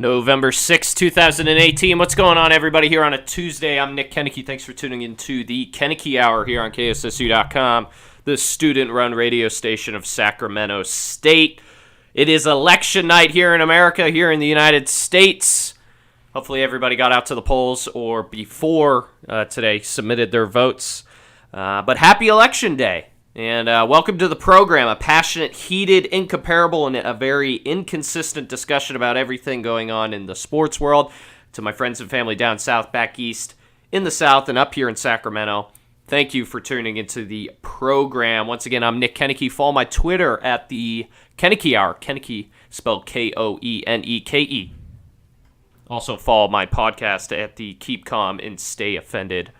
November 6, 2018. What's going on, everybody, here on a Tuesday? I'm Nick Koeneke. Thanks for tuning in to the Koeneke Hour here on KSSU.com, the student-run radio station of Sacramento State. It is election night here in America, here in the United States. Hopefully everybody got out to the polls or before today submitted their votes. But happy election day. And welcome to the program, a passionate, heated, incomparable, and a very inconsistent discussion about everything going on in the sports world. To my friends and family down south, back east, in the south, and up here in Sacramento, thank you for tuning into the program. Once again, I'm Nick Koeneke. Follow my Twitter at the Koeneke Hour. Koeneke, spelled Koeneke. Also follow my podcast at the Keep Calm and Stay Offended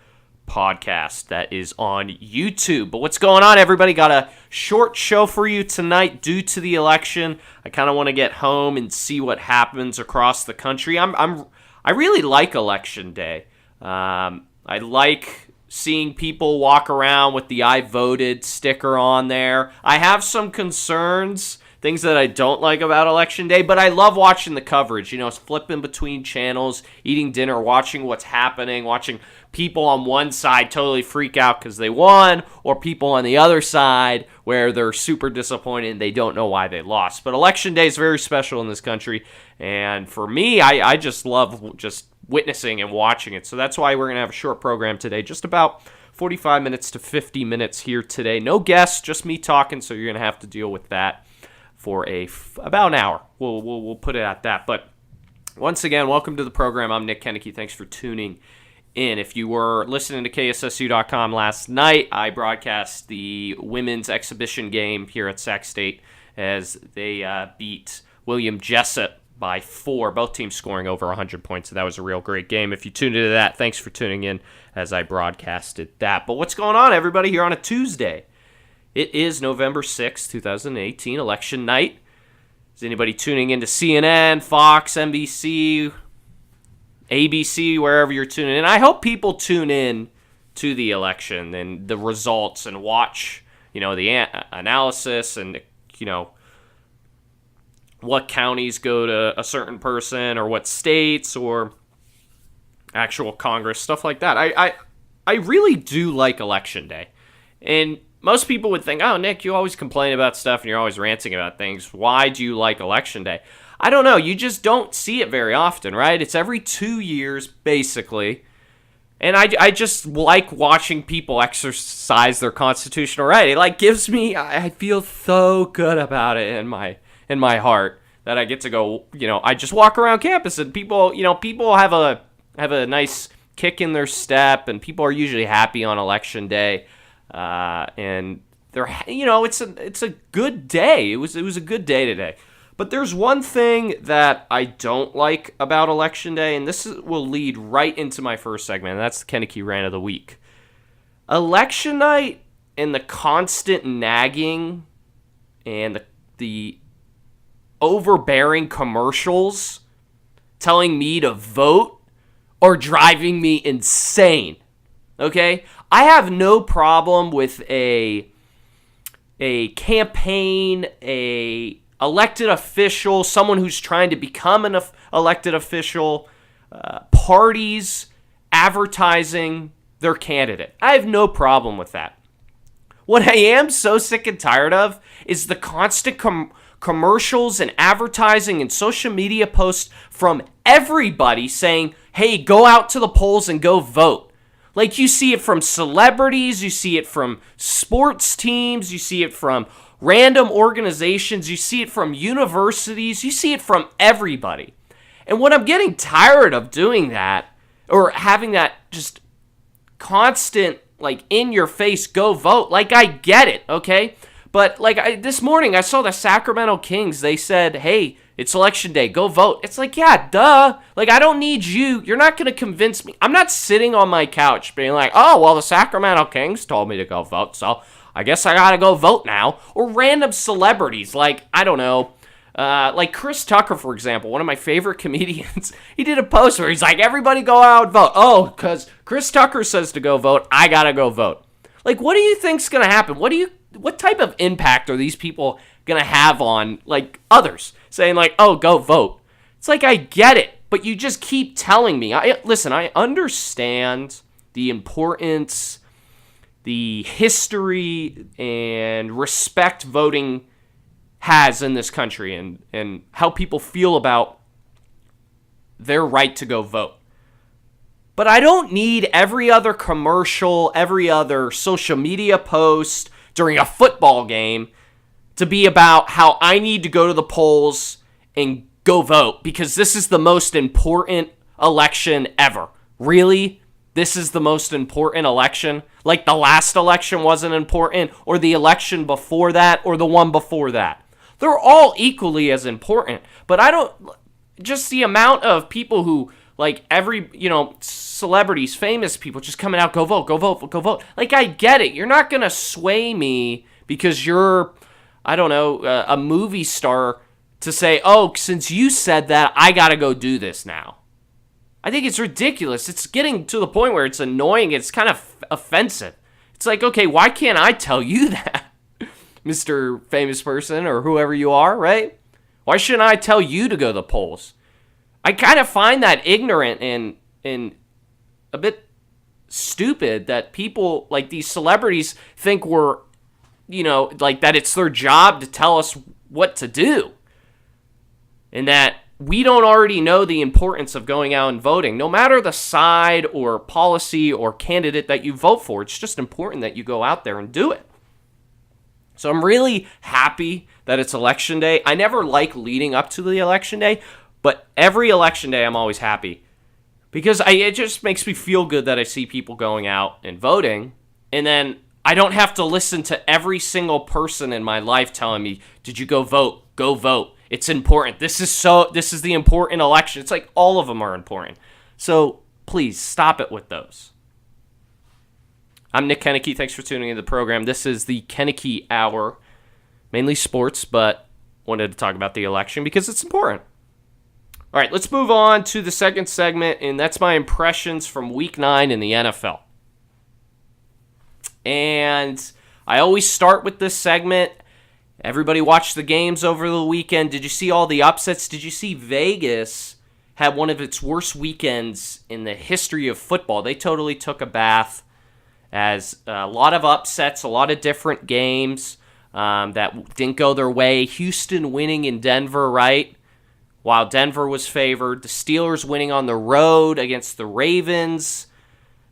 podcast that is on YouTube. But what's going on, everybody? Got a short show for you tonight due to the election. I kind of want to get home and see what happens across the country. I really like election day. I like seeing people walk around with the I voted sticker on there. I have some concerns, things that I don't like about election day, but I love watching the coverage. You know, flipping between channels, eating dinner, watching what's happening, watching people on one side totally freak out because they won, or people on the other side where they're super disappointed and they don't know why they lost. But election day is very special in this country, and for me, I just love just witnessing and watching it. So that's why we're going to have a short program today, just about 45 minutes to 50 minutes here today. No guests, just me talking, so you're going to have to deal with that for about an hour. We'll put it at that. But once again, welcome to the program. I'm Nick Koeneke. Thanks for tuning in. If you were listening to KSSU.com last night, I broadcast the women's exhibition game here at Sac State as they beat William Jessup by 4, both teams scoring over 100 points. So that was a real great game. If you tuned into that, thanks for tuning in as I broadcasted that. But what's going on, everybody, here on a Tuesday? It is November 6, 2018, election night. Is anybody tuning into CNN, Fox, NBC, ABC, wherever you're tuning in? I hope people tune in to the election and the results and watch, the analysis and, what counties go to a certain person or what states or actual Congress, stuff like that. I really do like election day. And most people would think, oh, Nick, you always complain about stuff and you're always ranting about things. Why do you like election day? I don't know. You just don't see it very often, right? It's every 2 years, basically. And I just like watching people exercise their constitutional right. It gives me, I feel so good about it in my heart that I get to go, I just walk around campus and people have a nice kick in their step and people are usually happy on election day. And they're, it's a good day. It was a good day today. But there's one thing that I don't like about election day, and this will lead right into my first segment, and that's the Koeneke Rant of the week. Election night and the constant nagging and the overbearing commercials telling me to vote are driving me insane. Okay? I have no problem with a campaign, a elected official, someone who's trying to become an elected official, parties advertising their candidate. I have no problem with that. What I am so sick and tired of is the constant commercials and advertising and social media posts from everybody saying, hey, go out to the polls and go vote. You see it from celebrities, you see it from sports teams, you see it from random organizations, you see it from universities, you see it from everybody. And when I'm getting tired of doing that, or having that just constant, in your face, go vote, I get it, okay? But, this morning, I saw the Sacramento Kings, they said, hey, it's election day, go vote. It's yeah, duh. I don't need you. You're not going to convince me. I'm not sitting on my couch being oh, well, the Sacramento Kings told me to go vote, so I guess I got to go vote now. Or random celebrities, I don't know, Chris Tucker, for example, one of my favorite comedians. He did a post where he's everybody go out and vote. Oh, because Chris Tucker says to go vote, I got to go vote. What do you think's going to happen? What type of impact are these people going to have on, others? Saying, oh, go vote. It's like, I get it, but you just keep telling me. Listen, I understand the importance, the history, and respect voting has in this country, and how people feel about their right to go vote. But I don't need every other commercial, every other social media post during a football game to be about how I need to go to the polls and go vote because this is the most important election ever. Really? This is the most important election? Like the last election wasn't important, or the election before that, or the one before that. They're all equally as important. But I don't... Just the amount of people who, like, every, celebrities, famous people just coming out, go vote, go vote, go vote. Like, I get it. You're not going to sway me because you're, I don't know, a movie star to say, oh, since you said that, I got to go do this now. I think it's ridiculous. It's getting to the point where it's annoying. It's kind of offensive. It's like, okay, why can't I tell you that, Mr. Famous Person or whoever you are, right? Why shouldn't I tell you to go to the polls? I kind of find that ignorant and a bit stupid that people, like these celebrities, think we're, like that it's their job to tell us what to do. And that we don't already know the importance of going out and voting. No matter the side or policy or candidate that you vote for, it's just important that you go out there and do it. So I'm really happy that it's election day. I never like leading up to the election day, but every election day I'm always happy because it just makes me feel good that I see people going out and voting, and then I don't have to listen to every single person in my life telling me, did you go vote? Go vote. It's important. This is the important election. It's like all of them are important. So please stop it with those. I'm Nick Koeneke. Thanks for tuning into the program. This is the Koeneke Hour, mainly sports, but wanted to talk about the election because it's important. All right, let's move on to the second segment, and that's my impressions from Week 9 in the NFL. And I always start with this segment. Everybody watched the games over the weekend. Did you see all the upsets? Did you see Vegas had one of its worst weekends in the history of football? They totally took a bath. As a lot of upsets, a lot of different games that didn't go their way. Houston winning in Denver, right? While Denver was favored. The Steelers winning on the road against the Ravens.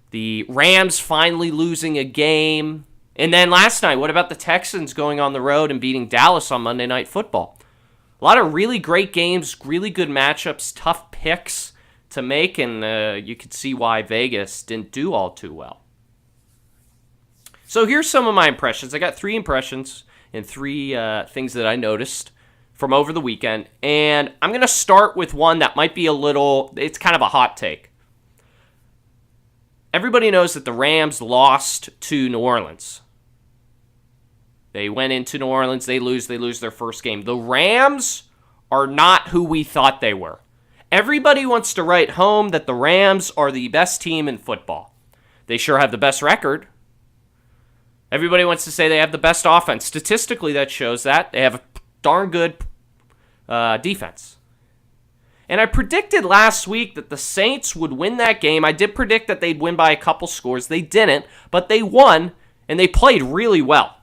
The Rams finally losing a game. And then last night, what about the Texans going on the road and beating Dallas on Monday Night Football? A lot of really great games, really good matchups, tough picks to make, and you could see why Vegas didn't do all too well. So here's some of my impressions. I got 3 impressions and 3 things that I noticed from over the weekend. And I'm going to start with one that might be it's kind of a hot take. Everybody knows that the Rams lost to New Orleans. They went into New Orleans, they lose their first game. The Rams are not who we thought they were. Everybody wants to write home that the Rams are the best team in football. They sure have the best record. Everybody wants to say they have the best offense. Statistically, that shows that. They have a darn good defense. And I predicted last week that the Saints would win that game. I did predict that they'd win by a couple scores. They didn't, but they won, and they played really well.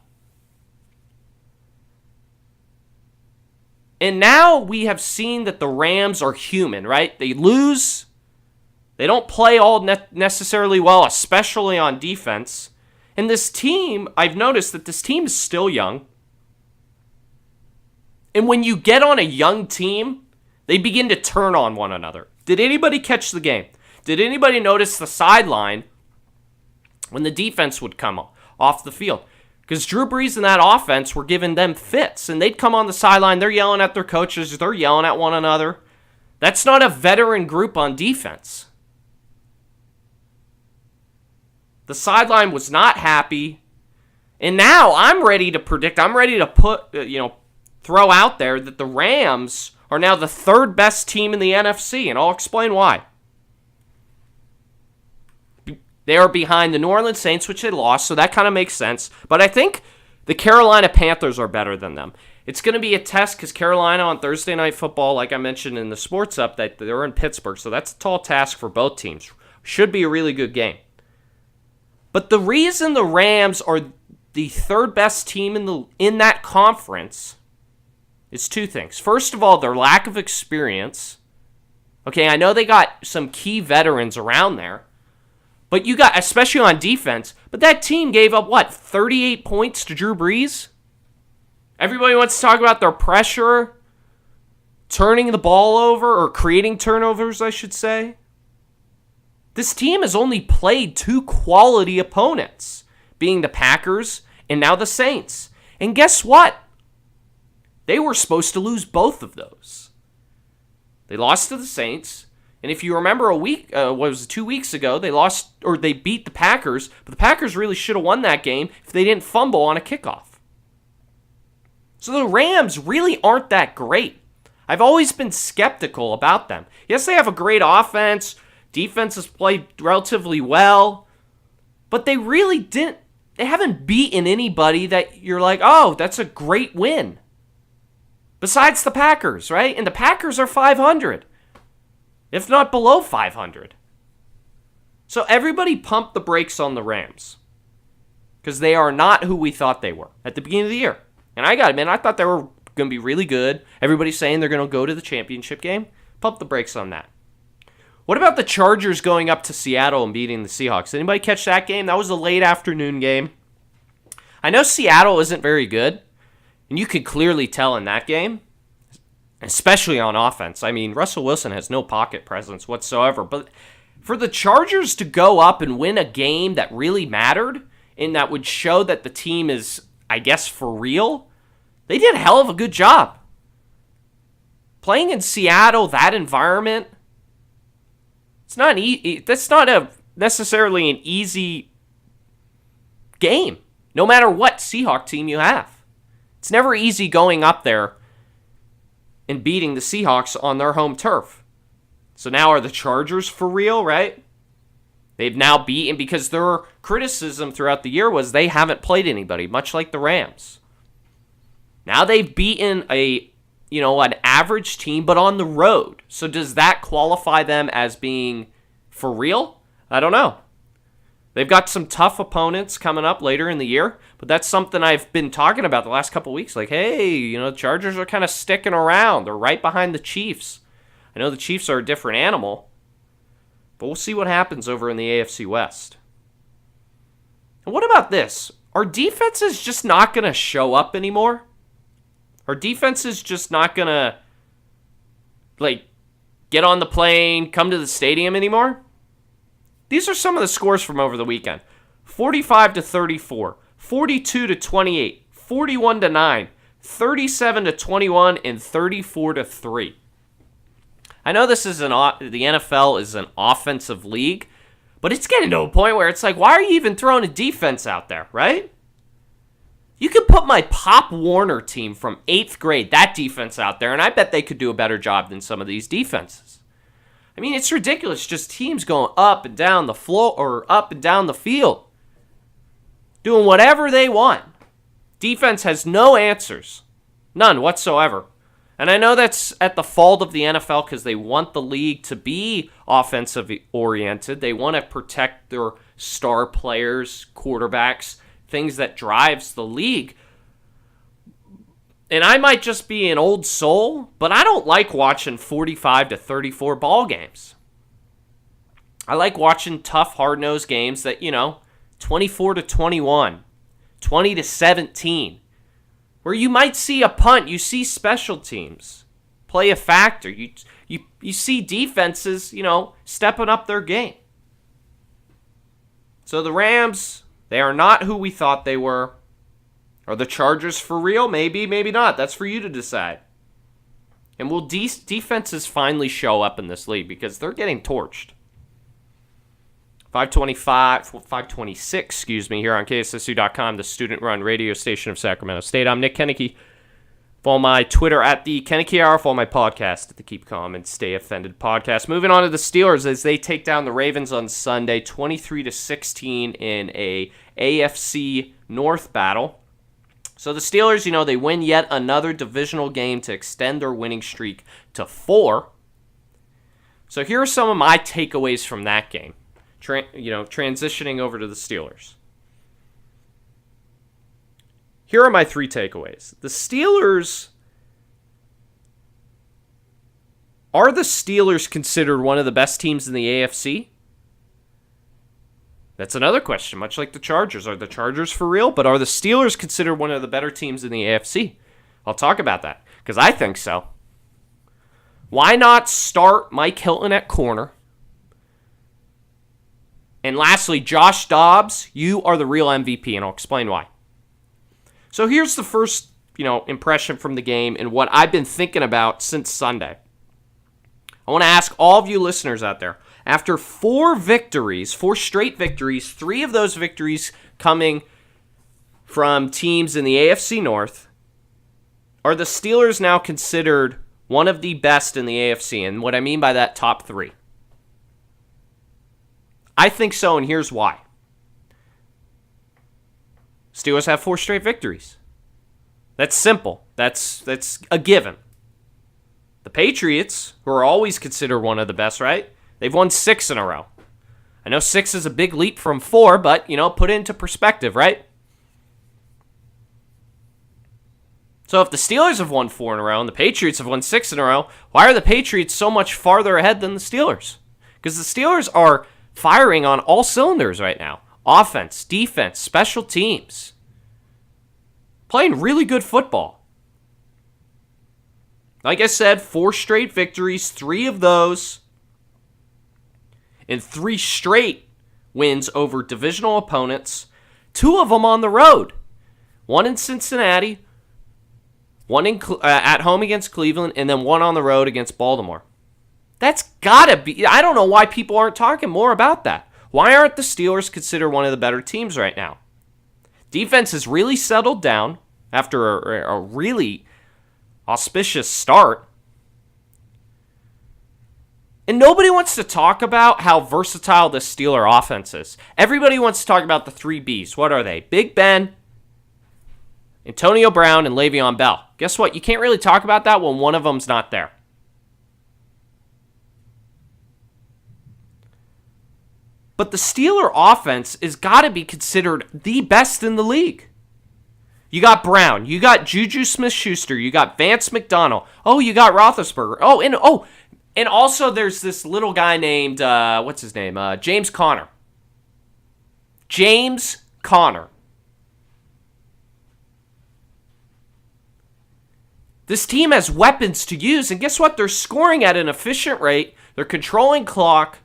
And now we have seen that the Rams are human, right? They lose. They don't play all necessarily well, especially on defense. And this team, I've noticed that this team is still young. And when you get on a young team, they begin to turn on one another. Did anybody catch the game? Did anybody notice the sideline when the defense would come off the field? Because Drew Brees and that offense were giving them fits. And they'd come on the sideline, they're yelling at their coaches, they're yelling at one another. That's not a veteran group on defense. The sideline was not happy. And now I'm ready to predict, I'm ready to throw out there that the Rams are now the 3rd best team in the NFC, and I'll explain why. They are behind the New Orleans Saints, which they lost, so that kind of makes sense. But I think the Carolina Panthers are better than them. It's going to be a test because Carolina on Thursday Night Football, like I mentioned in the sports update, they're in Pittsburgh, so that's a tall task for both teams. Should be a really good game. But the reason the Rams are the third best team in that conference is two things. First of all, their lack of experience. Okay, I know they got some key veterans around there, but you got, especially on defense, but that team gave up, 38 points to Drew Brees? Everybody wants to talk about their pressure, turning the ball over, or creating turnovers, I should say. This team has only played two quality opponents, being the Packers and now the Saints. And guess what? They were supposed to lose both of those. They lost to the Saints, and if you remember 2 weeks ago, they beat the Packers, but the Packers really should have won that game if they didn't fumble on a kickoff. So the Rams really aren't that great. I've always been skeptical about them. Yes, they have a great offense. Defense has played relatively well. But they haven't beaten anybody that you're like, oh, that's a great win. Besides the Packers, right? And the Packers are 500. If not below 500. So everybody pump the brakes on the Rams. Because they are not who we thought they were at the beginning of the year. And I got to admit, I thought they were going to be really good. Everybody's saying they're going to go to the championship game. Pump the brakes on that. What about the Chargers going up to Seattle and beating the Seahawks? Anybody catch that game? That was a late afternoon game. I know Seattle isn't very good, and you could clearly tell in that game, especially on offense. I mean, Russell Wilson has no pocket presence whatsoever. But for the Chargers to go up and win a game that really mattered, and that would show that the team is, I guess, for real, they did a hell of a good job. Playing in Seattle, that environment, that's not necessarily an easy game, no matter what Seahawk team you have. It's never easy going up there and beating the Seahawks on their home turf. So now are the Chargers for real, right? They've now beaten, because their criticism throughout the year was they haven't played anybody, much like the Rams. Now they've beaten an average team, but on the road. So does that qualify them as being for real? I don't know. They've got some tough opponents coming up later in the year, but that's something I've been talking about the last couple of weeks. Like, hey, the Chargers are kind of sticking around. They're right behind the Chiefs. I know the Chiefs are a different animal, but we'll see what happens over in the AFC West. And what about this? Are defenses just not going to show up anymore? Are defenses just not going to, get on the plane, come to the stadium anymore? These are some of the scores from over the weekend. 45-34, 42-28, 41-9, 37-21, and 34-3. I know this is the NFL is an offensive league, but it's getting to a point where it's like, why are you even throwing a defense out there, right? You could put my Pop Warner team from 8th grade, that defense out there, and I bet they could do a better job than some of these defenses. I mean, it's ridiculous, just teams going up and down the floor or up and down the field, doing whatever they want. Defense has no answers, none whatsoever. And I know that's at the fault of the NFL because they want the league to be offensive-oriented. They want to protect their star players, quarterbacks, things that drives the league. And I might just be an old soul, but I don't like watching 45-34 ball games. I like watching tough, hard-nosed games that, 24-21, 20-17, where you might see a punt, you see special teams play a factor. You see defenses, stepping up their game. So the Rams, they are not who we thought they were. Are the Chargers for real? Maybe, maybe not. That's for you to decide. And will defenses finally show up in this league? Because they're getting torched. 526, here on KSSU.com, the student-run radio station of Sacramento State. I'm Nick Koeneke. Follow my Twitter at the Koeneke Hour. Follow my podcast at the Keep Calm and Stay Offended podcast. Moving on to the Steelers as they take down the Ravens on Sunday, 23-16 in a AFC North battle. So the Steelers, they win yet another divisional game to extend their winning streak to 4. So here are some of my takeaways from that game, transitioning over to the Steelers. Here are my 3 takeaways. Are the Steelers considered one of the best teams in the AFC? That's another question, much like the Chargers. Are the Chargers for real? But are the Steelers considered one of the better teams in the AFC? I'll talk about that, because I think so. Why not start Mike Hilton at corner? And lastly, Josh Dobbs, you are the real MVP, and I'll explain why. So here's the first, impression from the game and what I've been thinking about since Sunday. I want to ask all of you listeners out there, after 4 straight victories, 3 of those victories coming from teams in the AFC North, are the Steelers now considered one of the best in the AFC? And what I mean by that, top 3. I think so, and here's why. Steelers have 4 straight victories. That's simple. That's a given. The Patriots, who are always considered one of the best, right? They've won 6 in a row. I know 6 is a big leap from 4, but, put it into perspective, right? So if the Steelers have won 4 in a row and the Patriots have won 6 in a row, why are the Patriots so much farther ahead than the Steelers? Because the Steelers are firing on all cylinders right now. Offense, defense, special teams. Playing really good football. Like I said, 4 straight victories, 3 of those, and 3 straight wins over divisional opponents, 2 of them on the road. 1 in Cincinnati, 1 at home against Cleveland, and then 1 on the road against Baltimore. That's gotta be, I don't know why people aren't talking more about that. Why aren't the Steelers considered one of the better teams right now? Defense has really settled down after a really auspicious start. And nobody wants to talk about how versatile the Steeler offense is. Everybody wants to talk about the 3 Bs. What are they? Big Ben, Antonio Brown, and Le'Veon Bell. Guess what? You can't really talk about that when one of them's not there. But the Steeler offense has got to be considered the best in the league. You got Brown. You got Juju Smith-Schuster. You got Vance McDonald. Oh, you got Roethlisberger. And also there's this little guy named, what's his name? James Conner. James Conner. This team has weapons to use, and guess what? They're scoring at an efficient rate. They're controlling clock.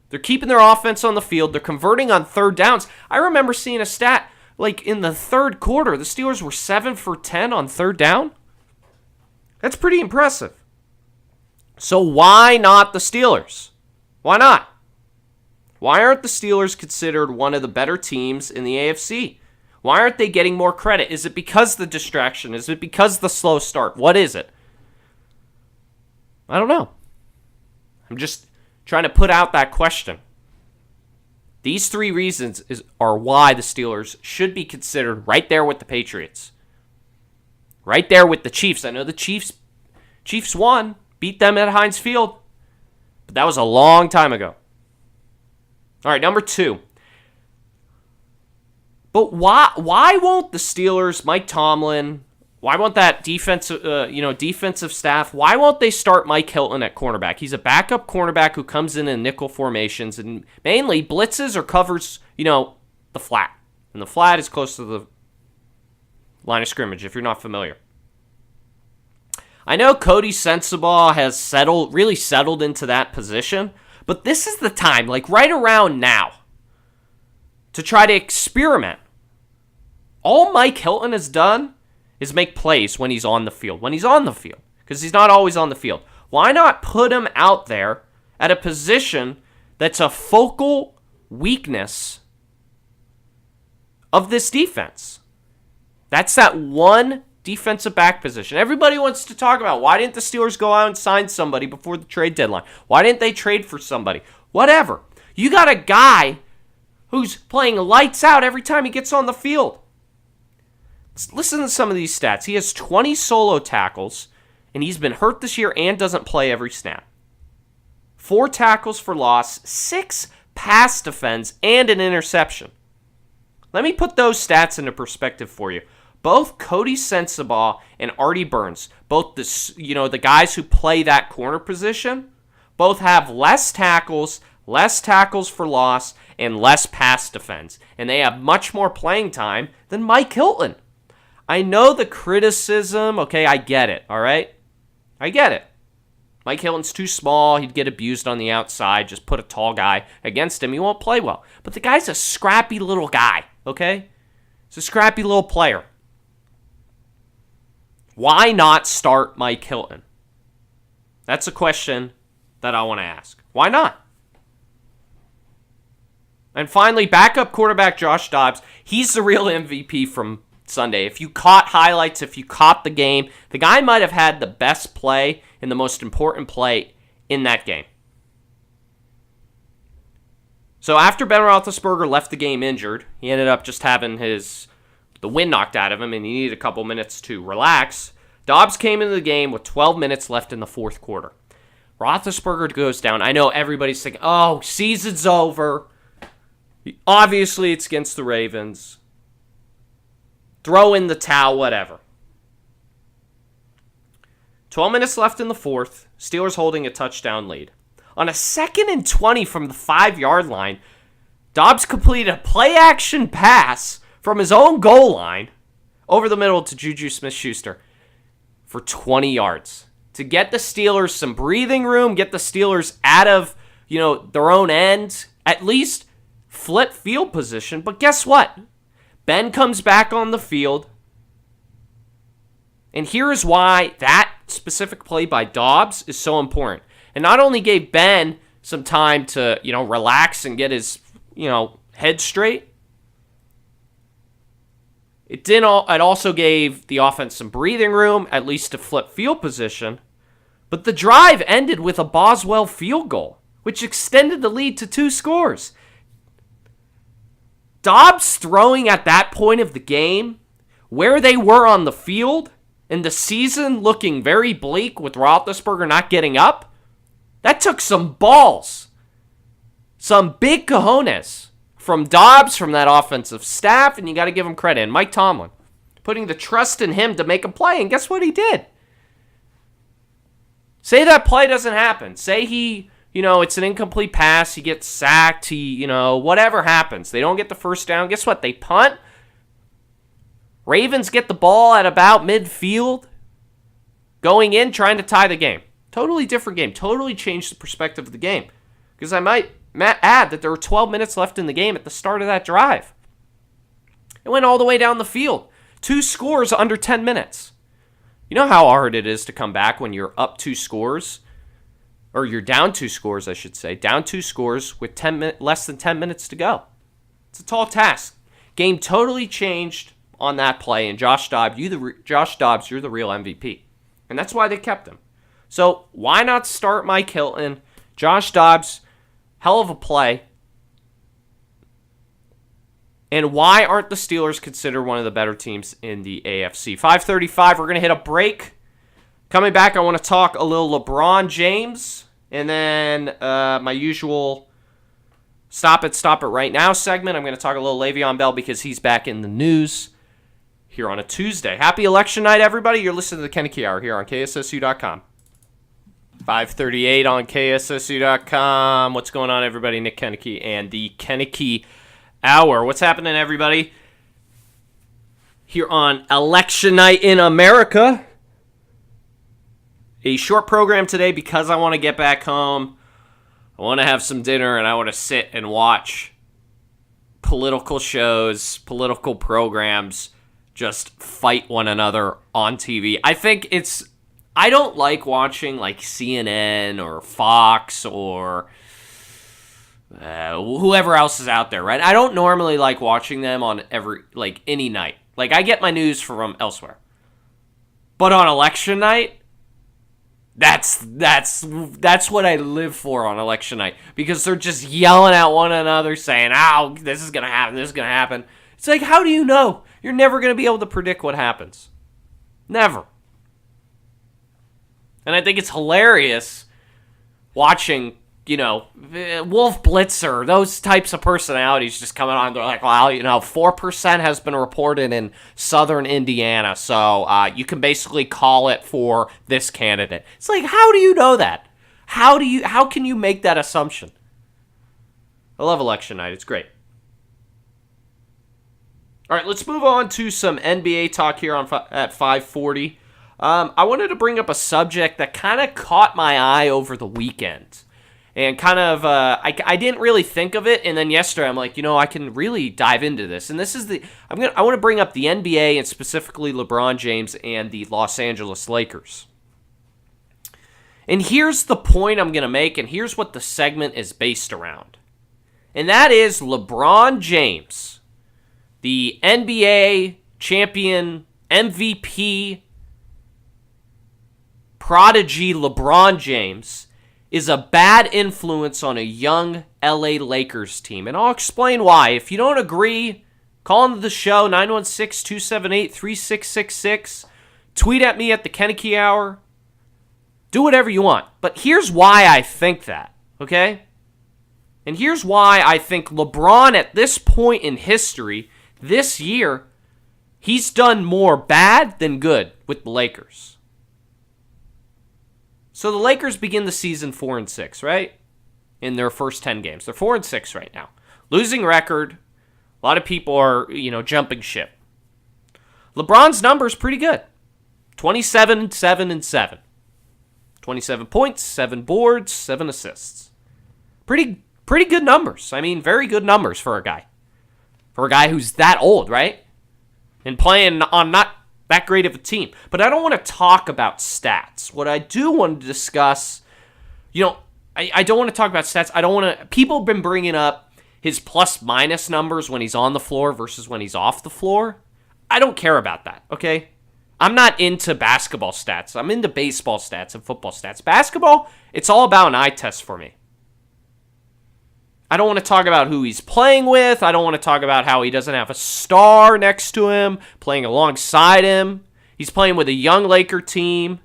They're keeping their offense on the field. They're converting on 3rd downs. I remember seeing a stat, like in the 3rd quarter, the Steelers were 7 for 10 on 3rd down. That's pretty impressive. So why not the Steelers? Why not? Why aren't the Steelers considered one of the better teams in the AFC? Why aren't they getting more credit? Is it because the distraction? Is it because the slow start? What is it? I don't know. I'm just trying to put out that question. These 3 reasons are why the Steelers should be considered right there with the Patriots. Right there with the Chiefs. I know the Chiefs won, beat them at Heinz Field, but that was a long time ago. All right, number 2. But why won't the Steelers, Mike Tomlin, why won't that defensive staff, why won't they start Mike Hilton at cornerback? He's a backup cornerback who comes in nickel formations and mainly blitzes or covers, the flat. And the flat is close to the line of scrimmage, if you're not familiar. I know Cody Sensabaugh has really settled into that position, but this is the time, like right around now, to try to experiment. All Mike Hilton has done is make plays when he's on the field. Because he's not always on the field. Why not put him out there at a position that's a focal weakness of this defense? That's that one defensive back position. Everybody wants to talk about why didn't the Steelers go out and sign somebody before the trade deadline? Why didn't they trade for somebody? Whatever. You got a guy who's playing lights out every time he gets on the field. Listen to some of these stats. He has 20 solo tackles, and he's been hurt this year and doesn't play every snap. 4 tackles for loss, 6 pass defense, and an interception. Let me put those stats into perspective for you. Both Cody Sensabaugh and Artie Burns, both the guys who play that corner position, both have less tackles for loss, and less pass defense. And they have much more playing time than Mike Hilton. I know the criticism, okay, I get it, all right? I get it. Mike Hilton's too small. He'd get abused on the outside. Just put a tall guy against him. He won't play well. But the guy's a scrappy little guy, okay? He's a scrappy little player. Why not start Mike Hilton? That's a question that I want to ask. Why not? And finally, backup quarterback Josh Dobbs. He's the real MVP from Sunday. If you caught highlights, if you caught the game, the guy might have had the best play and the most important play in that game. So after Ben Roethlisberger left the game injured, he ended up just having the wind knocked out of him, and he needed a couple minutes to relax. Dobbs came into the game with 12 minutes left in the fourth quarter. Roethlisberger goes down. I know everybody's thinking, oh, season's over. Obviously, it's against the Ravens. Throw in the towel, whatever. 12 minutes left in the fourth. Steelers holding a touchdown lead. On a 2nd and 20 from the 5-yard line, Dobbs completed a play-action pass from his own goal line over the middle to Juju Smith-Schuster for 20 yards. To get the Steelers some breathing room, get the Steelers out of, their own end, at least flip field position. But guess what? Ben comes back on the field. And here is why that specific play by Dobbs is so important. And not only gave Ben some time to, relax and get his, head straight. It also gave the offense some breathing room, at least to flip field position. But the drive ended with a Boswell field goal, which extended the lead to 2 scores. Dobbs throwing at that point of the game, where they were on the field, and the season looking very bleak with Roethlisberger not getting up, that took some balls. Some big cojones from Dobbs, from that offensive staff, and you got to give him credit. And Mike Tomlin, putting the trust in him to make a play, and guess what he did? Say that play doesn't happen. Say he, it's an incomplete pass, he gets sacked, whatever happens. They don't get the first down. Guess what? They punt. Ravens get the ball at about midfield, going in, trying to tie the game. Totally different game. Totally changed the perspective of the game. Because I might add that there were 12 minutes left in the game at the start of that drive. It went all the way down the field. 2 scores under 10 minutes. You know how hard it is to come back when you're up 2 scores? Or you're down 2 scores, I should say. Down 2 scores with less than 10 minutes to go. It's a tall task. Game totally changed on that play. And Josh Dobbs, you're the real MVP. And that's why they kept him. So why not start Mike Hilton? Josh Dobbs, hell of a play. And why aren't the Steelers considered one of the better teams in the AFC? 5:35, we're going to hit a break. Coming back, I want to talk a little LeBron James. And then my usual Stop It Right Now segment. I'm going to talk a little Le'Veon Bell because he's back in the news here on a Tuesday. Happy election night, everybody. You're listening to the Koeneke Hour here on KSSU.com. 5:38 on KSSU.com. What's going on, everybody? Nick Koeneke and the Koeneke Hour. What's happening, everybody? Here on Election Night in America. A short program today because I want to get back home. I want to have some dinner, and I want to sit and watch political shows, political programs just fight one another on TV. I don't like watching like CNN or Fox or whoever else is out there, right? I don't normally like watching them on any night. Like, I get my news from elsewhere. But on election night, that's what I live for on election night, because they're just yelling at one another saying, "Oh, this is going to happen, this is going to happen." It's like, how do you know? You're never going to be able to predict what happens. Never. And I think it's hilarious watching, Wolf Blitzer, those types of personalities just coming on. They're like, well, 4% has been reported in southern Indiana, so you can basically call it for this candidate. It's like, how do you know that? How can you make that assumption? I love election night. It's great. All right, let's move on to some NBA talk here at 5:40. I wanted to bring up a subject that kind of caught my eye over the weekend. And kind of, I didn't really think of it, and then yesterday I'm like, I can really dive into this. And this is I want to bring up the NBA and specifically LeBron James and the Los Angeles Lakers. And here's the point I'm going to make, and here's what the segment is based around. And that is LeBron James, the NBA champion, MVP, prodigy LeBron James, is a bad influence on a young LA Lakers team. And I'll explain why. If you don't agree, call into the show, 916-278-3666. Tweet at me at the Koeneke Hour. Do whatever you want. But here's why I think that, okay? And here's why I think LeBron at this point in history, this year, he's done more bad than good with the Lakers. So the Lakers begin the season 4-6, right? In their first 10 games. They're 4-6 right now. Losing record. A lot of people are, jumping ship. LeBron's number's pretty good. 27, 7, and 7. 27 points, 7 boards, 7 assists. Pretty good numbers. I mean, very good numbers for a guy. For a guy who's that old, right? And playing on not that great of a team. But I don't want to talk about stats. What I do want to discuss, I don't want to talk about stats. People have been bringing up his plus-minus numbers when he's on the floor versus when he's off the floor. I don't care about that, okay? I'm not into basketball stats. I'm into baseball stats and football stats. Basketball, it's all about an eye test for me. I don't want to talk about who he's playing with. I don't want to talk about how he doesn't have a star next to him, playing alongside him. He's playing with a young Laker team.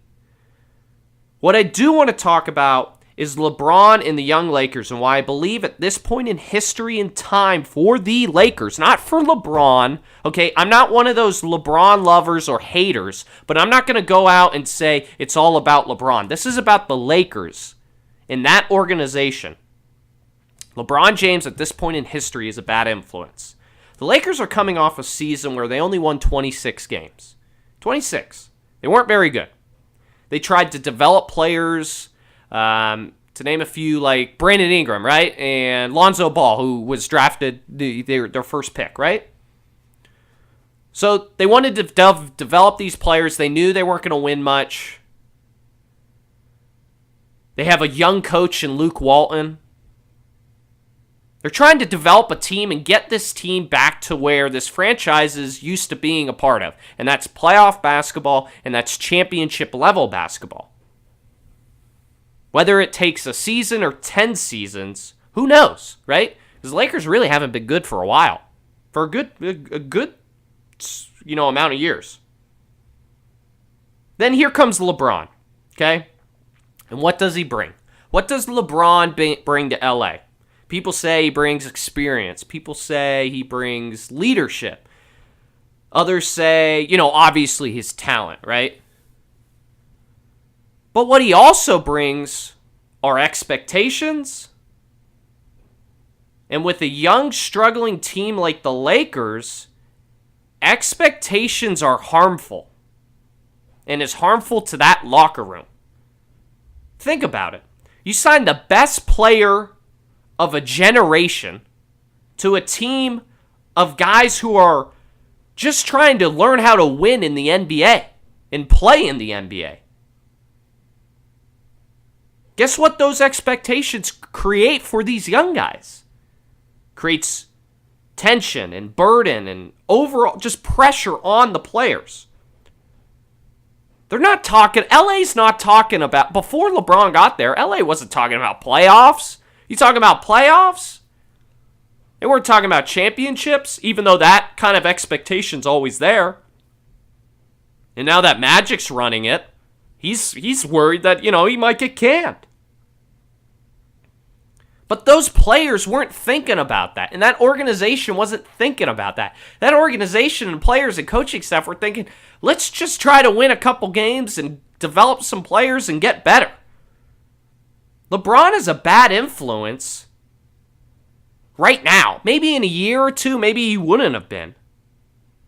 What I do want to talk about is LeBron and the young Lakers and why I believe at this point in history and time for the Lakers, not for LeBron, okay? I'm not one of those LeBron lovers or haters, but I'm not going to go out and say it's all about LeBron. This is about the Lakers and that organization. LeBron James at this point in history is a bad influence. The Lakers are coming off a season where they only won 26 games. 26. They weren't very good. They tried to develop players, to name a few, like Brandon Ingram, right? And Lonzo Ball, who was drafted their first pick, right? So they wanted to develop these players. They knew they weren't going to win much. They have a young coach in Luke Walton. They're trying to develop a team and get this team back to where this franchise is used to being a part of. And that's playoff basketball, and that's championship level basketball. Whether it takes a season or 10 seasons, who knows, right? Because the Lakers really haven't been good for a while. For a good amount of years. Then here comes LeBron, okay? And what does he bring? What does LeBron bring to LA? People say he brings experience. People say he brings leadership. Others say, obviously his talent, right? But what he also brings are expectations. And with a young, struggling team like the Lakers, expectations are harmful. And is harmful to that locker room. Think about it. You signed the best player of a generation to a team of guys who are just trying to learn how to win in the NBA and play in the NBA. Guess what those expectations create for these young guys? Creates tension and burden and overall just pressure on the players. LA's not talking about, before LeBron got there, LA wasn't talking about playoffs. You talking about playoffs? And we're talking about championships, even though that kind of expectation's always there. And now that Magic's running it, he's worried that, he might get canned. But those players weren't thinking about that. And that organization wasn't thinking about that. That organization and players and coaching staff were thinking, let's just try to win a couple games and develop some players and get better. LeBron is a bad influence right now. Maybe in a year or two, maybe he wouldn't have been.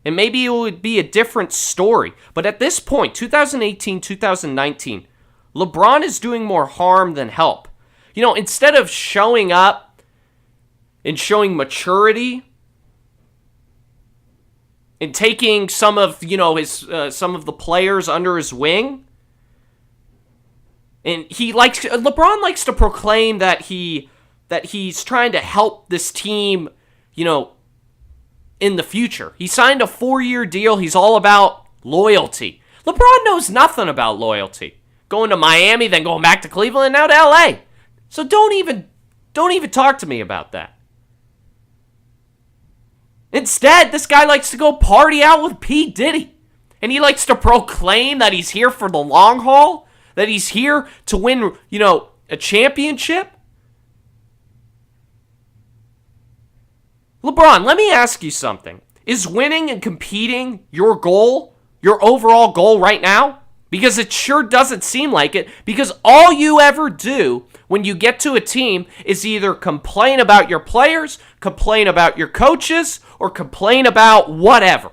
And maybe it would be a different story. But at this point, 2018, 2019, LeBron is doing more harm than help. Instead of showing up and showing maturity and taking some of, his some of the players under his wing, and LeBron likes to proclaim that he's trying to help this team, in the future. He signed a 4-year deal. He's all about loyalty. LeBron knows nothing about loyalty. Going to Miami, then going back to Cleveland, now to LA. So don't even talk to me about that. Instead, this guy likes to go party out with P. Diddy. And he likes to proclaim that he's here for the long haul, that he's here to win, a championship. LeBron, let me ask you something. Is winning and competing your goal, your overall goal right now? Because it sure doesn't seem like it, because all you ever do when you get to a team is either complain about your players, complain about your coaches, or complain about whatever.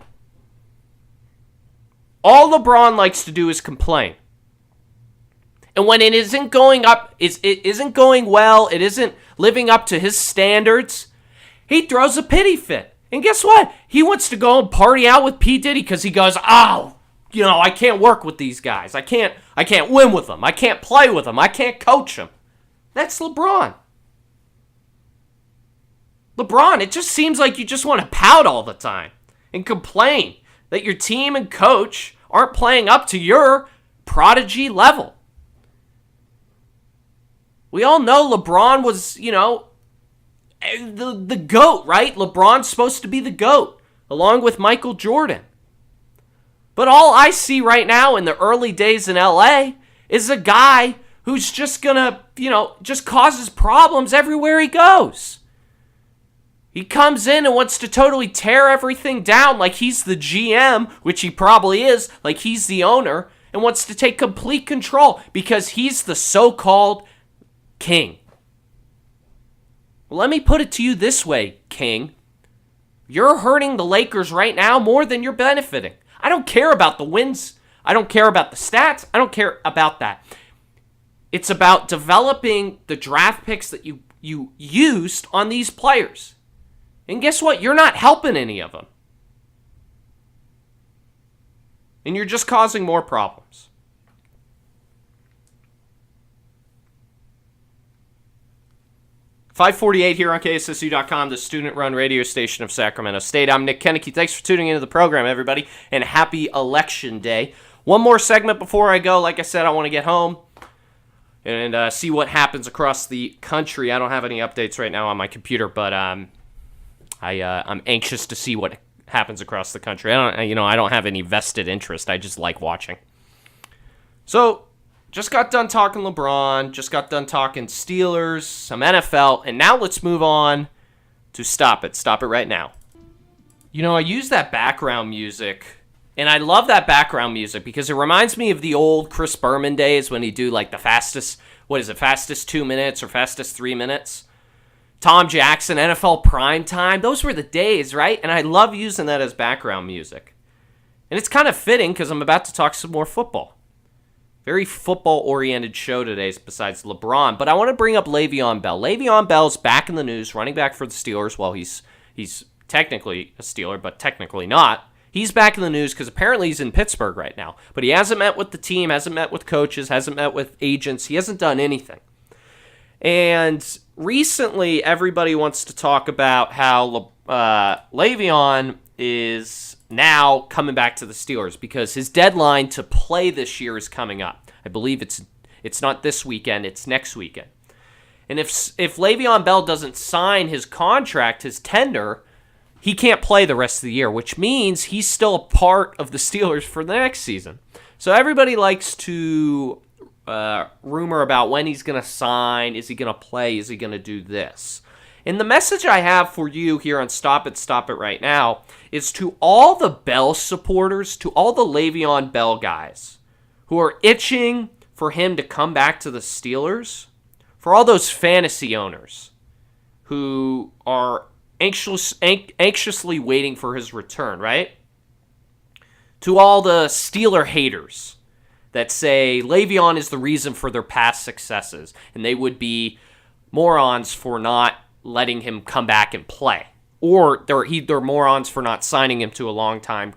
All LeBron likes to do is complain. And when it isn't going up, it isn't going well, it isn't living up to his standards, he throws a pity fit. And guess what? He wants to go and party out with P. Diddy because he goes, I can't work with these guys. I can't win with them. I can't play with them. I can't coach them. That's LeBron. LeBron, it just seems like you just want to pout all the time and complain that your team and coach aren't playing up to your prodigy level. We all know LeBron was, the GOAT, right? LeBron's supposed to be the GOAT, along with Michael Jordan. But all I see right now in the early days in LA is a guy who's just gonna, just causes problems everywhere he goes. He comes in and wants to totally tear everything down like he's the GM, which he probably is, like he's the owner, and wants to take complete control because he's the so-called king. Well, let me put it to you this way, King. You're hurting the Lakers right now more than you're benefiting. I don't care about the wins. I don't care about the stats. I don't care about that. It's about developing the draft picks that you used on these players. And guess what? You're not helping any of them. And you're just causing more problems. .548 here on KSSU.com, the student-run radio station of Sacramento State. I'm Nick Koeneke. Thanks for tuning into the program, everybody, and happy Election Day. One more segment before I go. Like I said, I want to get home and see what happens across the country. I don't have any updates right now on my computer, but I'm anxious to see what happens across the country. I don't have any vested interest. I just like watching. So, just got done talking LeBron, just got done talking Steelers, some NFL, and now let's move on to Stop It. Stop It right now. I use that background music, and I love that background music because it reminds me of the old Chris Berman days when he'd do like the fastest 2 minutes or fastest 3 minutes. Tom Jackson, NFL Primetime, those were the days, right? And I love using that as background music. And it's kind of fitting because I'm about to talk some more football. Very football-oriented show today besides LeBron. But I want to bring up Le'Veon Bell. Le'Veon Bell's back in the news, running back for the Steelers. Well, he's technically a Steeler, but technically not. He's back in the news because apparently he's in Pittsburgh right now. But he hasn't met with the team, hasn't met with coaches, hasn't met with agents. He hasn't done anything. And recently, everybody wants to talk about how Le'Veon is now coming back to the Steelers because his deadline to play this year is coming up. I believe it's not this weekend, it's next weekend. And if Le'Veon Bell doesn't sign his contract, his tender, he can't play the rest of the year, which means he's still a part of the Steelers for the next season. So everybody likes to rumor about when he's going to sign. Is he going to play? Is he going to do this? And the message I have for you here on Stop It Right Now is to all the Bell supporters, to all the Le'Veon Bell guys who are itching for him to come back to the Steelers, for all those fantasy owners who are anxiously waiting for his return, right? To all the Steeler haters that say Le'Veon is the reason for their past successes, and they would be morons for not letting him come back and play, or they're morons for not signing him to a long-term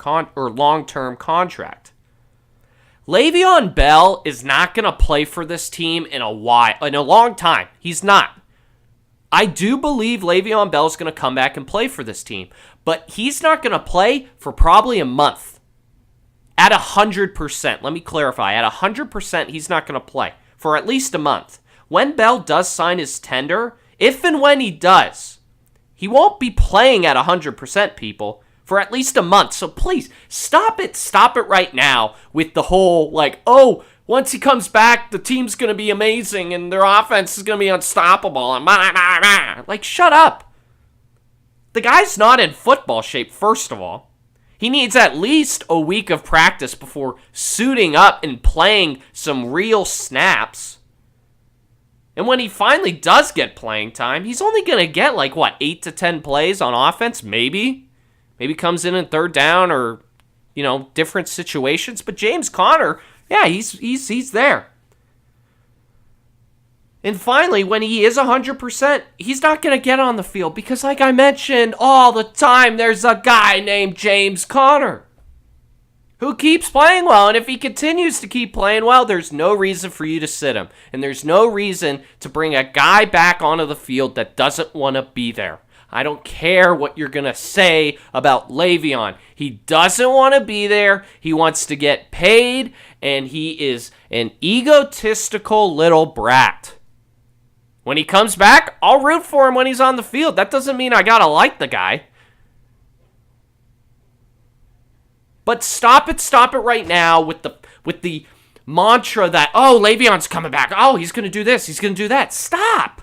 contract. Le'Veon Bell is not going to play for this team in a long time. He's not. I do believe Le'Veon Bell is going to come back and play for this team, but he's not going to play for probably a month. At 100%, let me clarify, at 100%, he's not going to play for at least a month. When Bell does sign his tender, if and when he does, he won't be playing at 100%, people, for at least a month. So please, stop it right now with the whole, once he comes back, the team's going to be amazing and their offense is going to be unstoppable. And shut up. The guy's not in football shape, first of all. He needs at least a week of practice before suiting up and playing some real snaps. And when he finally does get playing time, he's only going to get 8 to 10 plays on offense, maybe. Maybe comes in third down or, different situations. But James Conner, yeah, he's there. And finally, when he is 100%, he's not going to get on the field because, like I mentioned all the time, there's a guy named James Conner who keeps playing well. And if he continues to keep playing well, there's no reason for you to sit him. And there's no reason to bring a guy back onto the field that doesn't want to be there. I don't care what you're going to say about Le'Veon. He doesn't want to be there. He wants to get paid, and he is an egotistical little brat. When he comes back, I'll root for him when he's on the field. That doesn't mean I got to like the guy. But stop it right now with the mantra that, Le'Veon's coming back. Oh, he's going to do this. He's going to do that. Stop.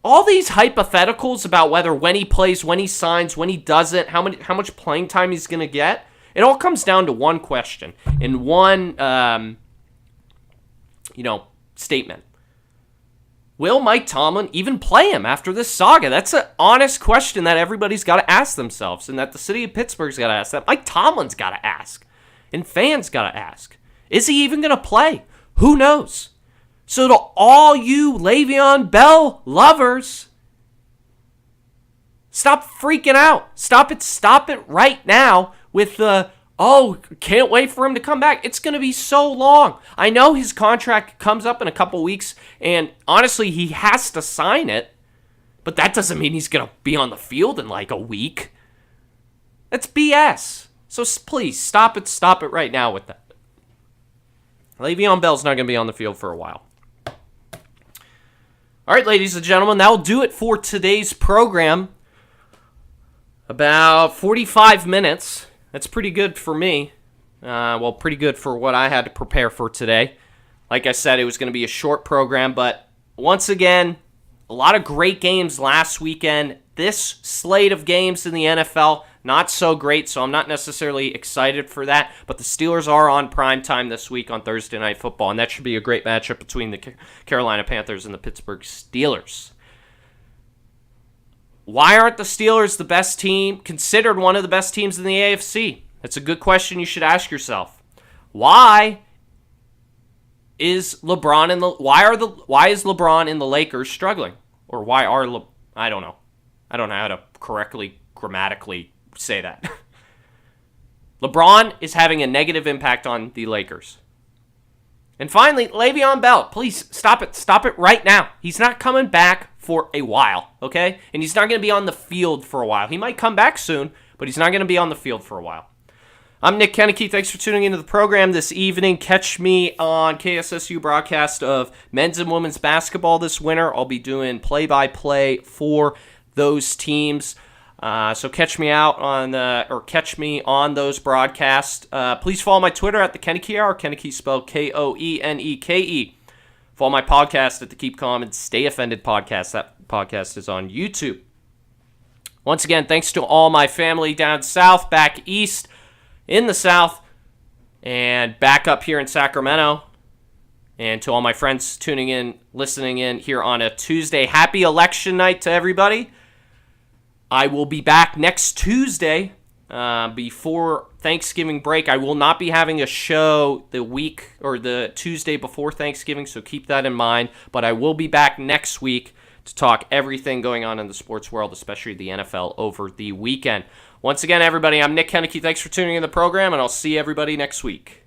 All these hypotheticals about when he plays, when he signs, when he doesn't, how much playing time he's going to get, it all comes down to one question and one, statement. Will Mike Tomlin even play him after this saga? That's an honest question that everybody's got to ask themselves, and that the city of Pittsburgh's got to ask, that Mike Tomlin's got to ask, and fans got to ask. Is he even going to play? Who knows? So to all you Le'Veon Bell lovers, stop freaking out. Stop it right now with the, can't wait for him to come back. It's going to be so long. I know his contract comes up in a couple weeks, and honestly, he has to sign it, but that doesn't mean he's going to be on the field in a week. That's BS. So please, stop it right now with that. Le'Veon Bell's not going to be on the field for a while. All right, ladies and gentlemen, that'll do it for today's program. About 45 minutes. That's pretty good for me. Pretty good for what I had to prepare for today. Like I said, it was going to be a short program, but once again, a lot of great games last weekend. This slate of games in the NFL, not so great, so I'm not necessarily excited for that. But the Steelers are on primetime this week on Thursday Night Football, and that should be a great matchup between the Carolina Panthers and the Pittsburgh Steelers. Why aren't the Steelers the best team, considered one of the best teams in the AFC? That's a good question you should ask yourself. Why is LeBron and the Lakers struggling? Or why are I don't know. I don't know how to correctly grammatically say that. LeBron is having a negative impact on the Lakers. And finally, Le'Veon Bell, please stop it. Stop it right now. He's not coming back for a while, okay? And he's not going to be on the field for a while. He might come back soon, but he's not going to be on the field for a while. I'm Nick Koeneke. Thanks for tuning into the program this evening. Catch me on KSSU broadcast of men's and women's basketball this winter. I'll be doing play-by-play for those teams. So catch me catch me on those broadcasts. Please follow my Twitter at the Koeneke Hour. Koeneke spelled Koeneke. Follow my podcast at the Keep Calm and Stay Offended podcast. That podcast is on YouTube. Once again, thanks to all my family down south, back east, in the south, and back up here in Sacramento. And to all my friends tuning in, listening in here on a Tuesday. Happy election night to everybody. I will be back next Tuesday before Thanksgiving break. I will not be having a show the week or the Tuesday before Thanksgiving, so keep that in mind. But I will be back next week to talk everything going on in the sports world, especially the NFL, over the weekend. Once again, everybody, I'm Nick Koeneke. Thanks for tuning in the program, and I'll see everybody next week.